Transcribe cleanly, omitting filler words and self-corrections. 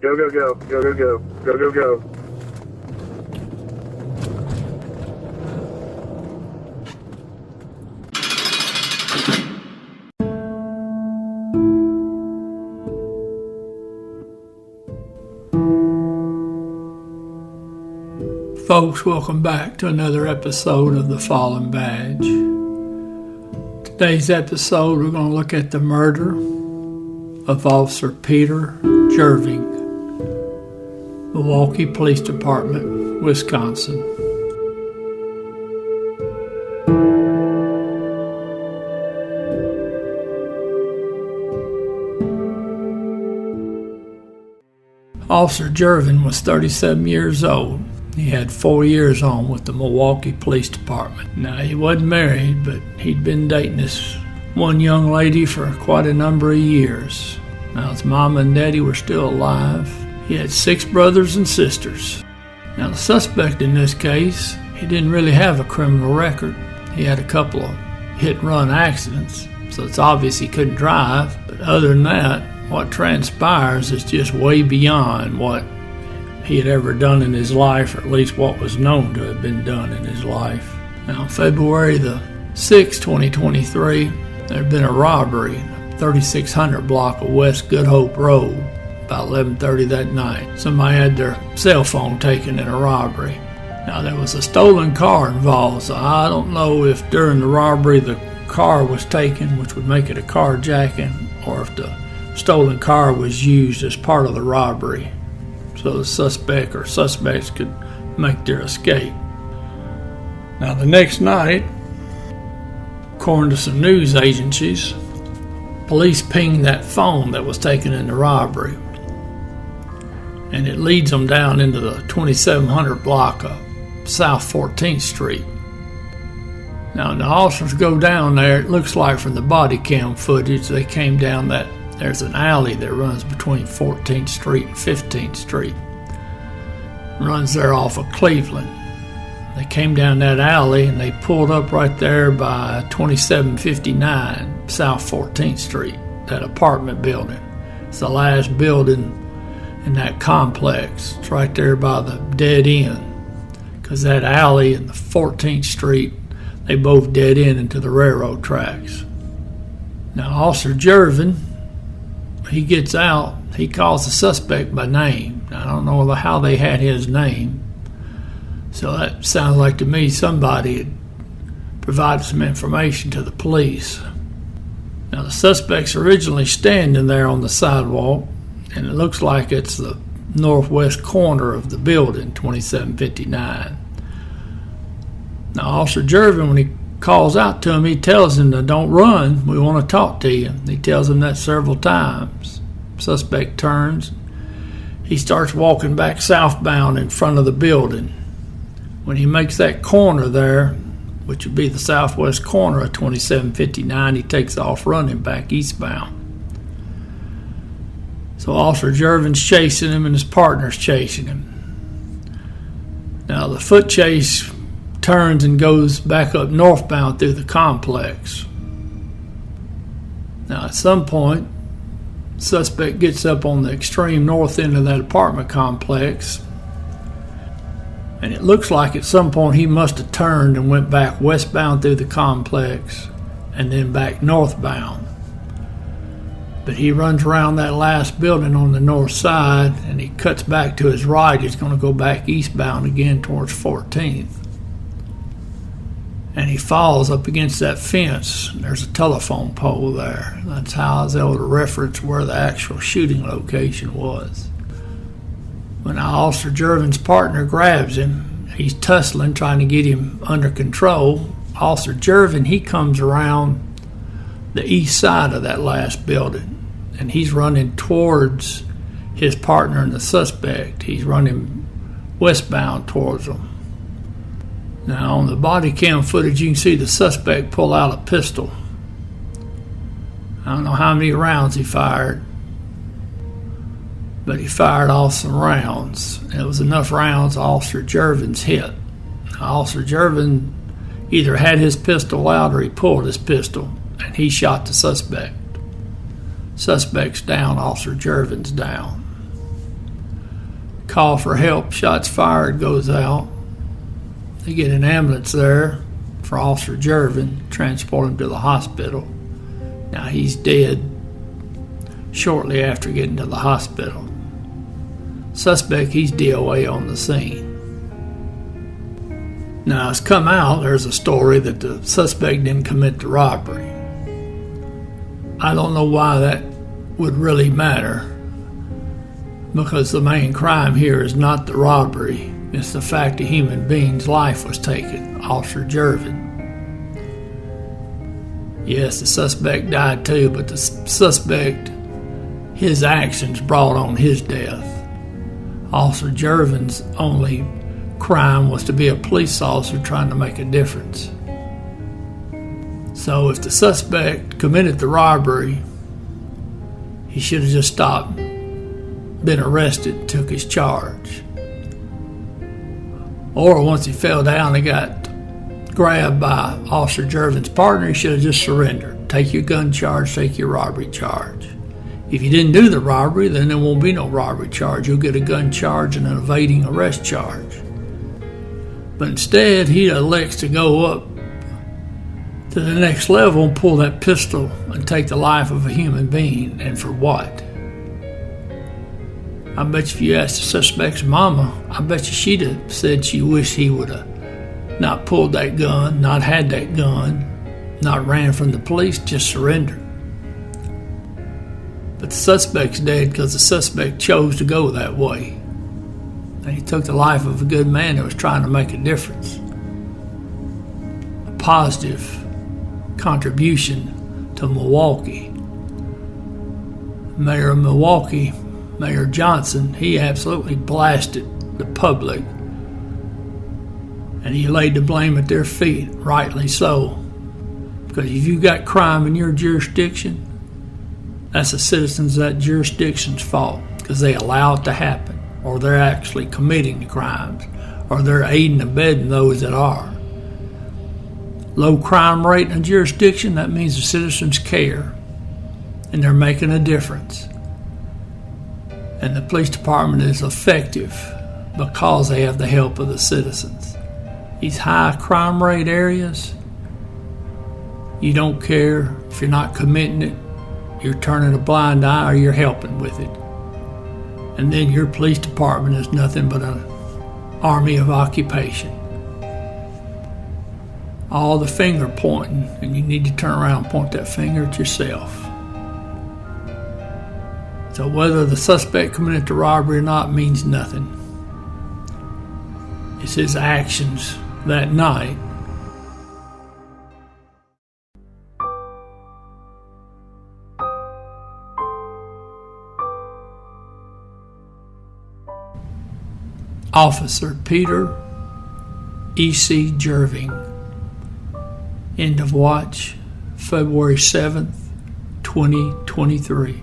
Go, go, go. Go, go, go. Go, go, go. Folks, welcome back to another episode of The Fallen Badge. Today's episode, we're going to look at the murder of Officer Peter Jerving, Milwaukee Police Department, Wisconsin. Officer Jerving was 37 years old. He had 4 years on with the Milwaukee Police Department. Now, he wasn't married, but he'd been dating this one young lady for quite a number of years. Now, his mama and daddy were still alive. He had 6 brothers and sisters. Now, the suspect in this case, he didn't really have a criminal record. He had a couple of hit-and-run accidents, so it's obvious he couldn't drive. But other than that, what transpires is just way beyond what he had ever done in his life, or at least what was known to have been done in his life. Now, on February the 6th, 2023, there had been a robbery in the 3600 block of West Good Hope Road about 11:30 that night. Somebody had their cell phone taken in a robbery. Now, there was a stolen car involved, so I don't know if during the robbery the car was taken, which would make it a carjacking, or if the stolen car was used as part of the robbery, so the suspect or suspects could make their escape. Now, the next night, according to some news agencies, police pinged that phone that was taken in the robbery, and it leads them down into the 2700 block of South 14th Street. Now, when the officers go down there, it looks like from the body cam footage they came down that there's an alley that runs between 14th Street and 15th Street. It runs there off of Cleveland. They came down that alley and they pulled up right there by 2759 South 14th Street, that apartment building. It's the last building in that complex. It's right there by the dead end, because that alley and the 14th Street, they both dead end into the railroad tracks. Now, Officer Jerving, he gets out, he calls the suspect by name. I don't know how they had his name, so that sounds like to me somebody had provided some information to the police. Now, the suspect's originally standing there on the sidewalk, and it looks like it's the northwest corner of the building, 2759. Now, Officer Jerving, when he calls out to him, he tells him to don't run, we want to talk to you. He tells him that several times. Suspect turns. He starts walking back southbound in front of the building. When he makes that corner there, which would be the southwest corner of 2759, he takes off running back eastbound. So Officer Jerving's chasing him and his partner's chasing him. Now, the foot chase turns and goes back up northbound through the complex. Now, at some point, the suspect gets up on the extreme north end of that apartment complex, and it looks like at some point he must have turned and went back westbound through the complex and then back northbound. But he runs around that last building on the north side, and he cuts back to his right. He's going to go back eastbound again towards 14th. And he falls up against that fence. There's a telephone pole there. That's how I was able to reference where the actual shooting location was. When Officer Jerving's partner grabs him, he's tussling, trying to get him under control. Officer Jerving, he comes around the east side of that last building, and he's running towards his partner and the suspect. He's running westbound towards them. Now, on the body cam footage, you can see the suspect pull out a pistol. I don't know how many rounds he fired, but he fired off some rounds. It was enough rounds Officer Jerving's hit. Officer Jerving either had his pistol out or he pulled his pistol, and he shot the suspect. Suspect's down, Officer Jerving's down. Call for help, shots fired goes out. They get an ambulance there for Officer Jerving, transport him to the hospital. Now he's dead shortly after getting to the hospital. Suspect, he's DOA on the scene. Now it's come out, there's a story that the suspect didn't commit the robbery. I don't know why that would really matter, because the main crime here is not the robbery, it's the fact a human being's life was taken, Officer Jerving. Yes, the suspect died too, but the suspect, his actions brought on his death. Officer Jerving's only crime was to be a police officer trying to make a difference. So if the suspect committed the robbery, he should have just stopped, been arrested, took his charge. Or once he fell down and got grabbed by Officer Jerving's partner, he should have just surrendered. Take your gun charge, take your robbery charge. If you didn't do the robbery, then there won't be no robbery charge. You'll get a gun charge and an evading arrest charge. But instead, he elects to go up to the next level and pull that pistol and take the life of a human being. And for what? I bet you if you asked the suspect's mama, I bet you she'd have said she wished he would have not pulled that gun, not had that gun, not ran from the police, just surrendered. But the suspect's dead because the suspect chose to go that way. And he took the life of a good man that was trying to make a difference. A positive contribution to Milwaukee. Mayor of Milwaukee, Mayor Johnson, he absolutely blasted the public. And he laid the blame at their feet, rightly so. Because if you got crime in your jurisdiction, that's the citizens of that jurisdiction's fault, because they allow it to happen, or they're actually committing the crimes, or they're aiding and abetting those that are. Low crime rate in a jurisdiction, that means the citizens care, and they're making a difference. And the police department is effective because they have the help of the citizens. These high crime rate areas, you don't care if you're not committing it, you're turning a blind eye, or you're helping with it. And then your police department is nothing but an army of occupation. All the finger pointing, and you need to turn around and point that finger at yourself. So whether the suspect committed the robbery or not means nothing. It's his actions that night. Officer Peter E.C. Jerving. End of watch, February 7th, 2023.